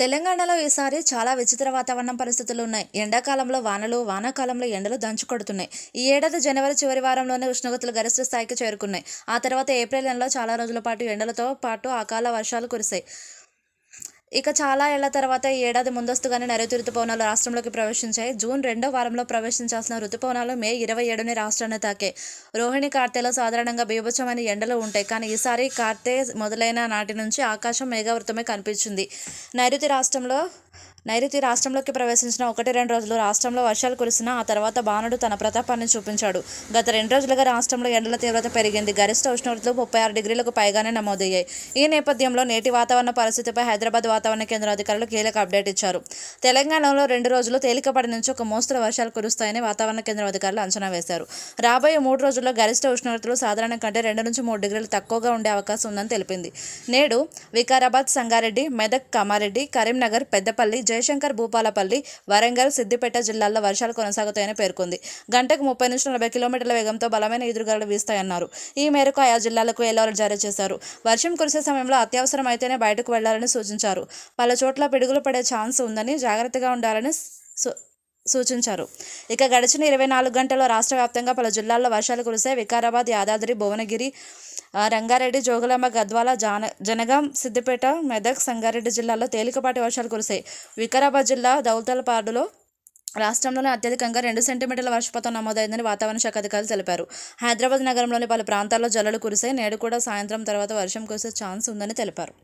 తెలంగాణలో ఈసారి చాలా విచిత్ర వాతావరణం పరిస్థితులు ఉన్నాయి. ఎండాకాలంలో వానలు, వానాకాలంలో ఎండలు దంచుకొడుతున్నాయి. ఈ ఏడాది జనవరి చివరి వారంలోనే ఉష్ణోగ్రతలు గరిష్ట స్థాయికి చేరుకున్నాయి. ఆ తర్వాత ఏప్రిల్ నెలలో చాలా రోజుల పాటు ఎండలతో పాటు అకాల వర్షాలు కురిశాయి. ఇక చాలా ఏళ్ల తర్వాత ఈ ఏడాది ముందస్తుగానే నైరుతి రుతుపవనాలు రాష్ట్రంలోకి ప్రవేశించాయి. జూన్ రెండో వారంలో ప్రవేశించాల్సిన రుతుపవనాలు మే 27ని రాష్ట్రాన్ని తాకాయి. రోహిణి, కార్తెలో సాధారణంగా బీభత్సమైన ఎండలు ఉంటాయి. కానీ ఈసారి కార్తె మొదలైన నాటి నుంచి ఆకాశం మేఘావృతమై కనిపించింది. నైరుతి రాష్ట్రంలోకి ప్రవేశించిన 1-2 రోజులు రాష్ట్రంలో వర్షాలు కురిసినా ఆ తర్వాత బాణుడు తన ప్రతాపాన్ని చూపించాడు. గత 2 రోజులుగా రాష్ట్రంలో ఎండల తీవ్రత పెరిగింది. గరిష్ట ఉష్ణోగ్రతలు 36 డిగ్రీలకు పైగానే నమోదయ్యాయి. ఈ నేపథ్యంలో నేటి వాతావరణ పరిస్థితిపై హైదరాబాద్ వాతావరణ కేంద్రం అధికారులు కీలక అప్డేట్ ఇచ్చారు. తెలంగాణలో 2 రోజులు తేలికపాటి నుంచి ఒక మోస్తరు వర్షాలు కురుస్తాయని వాతావరణ కేంద్రం అధికారులు అంచనా వేశారు. రాబోయే 3 రోజుల్లో గరిష్ట ఉష్ణోగ్రతలు సాధారణం కంటే 2-3 డిగ్రీలు తక్కువగా ఉండే అవకాశం ఉందని తెలిపింది. నేడు వికారాబాద్, సంగారెడ్డి, మెదక్, కామారెడ్డి, కరీంనగర్, పెద్దపల్లి, జయశంకర్, భూపాలపల్లి, వరంగల్, సిద్దిపేట జిల్లాల్లో వర్షాలు కొనసాగుతాయని పేర్కొంది. గంటకు 30-40 కిలోమీటర్ల వేగంతో బలమైన ఈదురుగాలులు వీస్తాయన్నారు. ఈ మేరకు ఆయా జిల్లాలకు ఎల్లో అలర్ట్ జారీ చేశారు. వర్షం కురిసే సమయంలో అత్యవసరం అయితేనే బయటకు వెళ్లాలని సూచించారు. పలు చోట్ల పిడుగులు పడే ఛాన్స్ ఉందని జాగ్రత్తగా ఉండాలని సూచించారు. ఇక గడిచిన 24 గంటల్లో రాష్ట్ర వ్యాప్తంగా పలు జిల్లాల్లో వర్షాలు కురిశాయి. వికారాబాద్, యాదాద్రి, భువనగిరి, రంగారెడ్డి, జోగులాంబ, గద్వాల, జనగాం, సిద్దిపేట, మెదక్, సంగారెడ్డి జిల్లాల్లో తేలికపాటి వర్షాలు కురిశాయి. వికారాబాద్ జిల్లా దౌలతాబాద్లో రాష్ట్రంలోనే అత్యధికంగా 2 సెంటీమీటర్ల వర్షపాతం నమోదైందని వాతావరణ శాఖ అధికారులు తెలిపారు. హైదరాబాద్ నగరంలోని పలు ప్రాంతాల్లో జల్లులు కురిశాయి. నేడు కూడా సాయంత్రం తర్వాత వర్షం కురిసే ఛాన్స్ ఉందని తెలిపారు.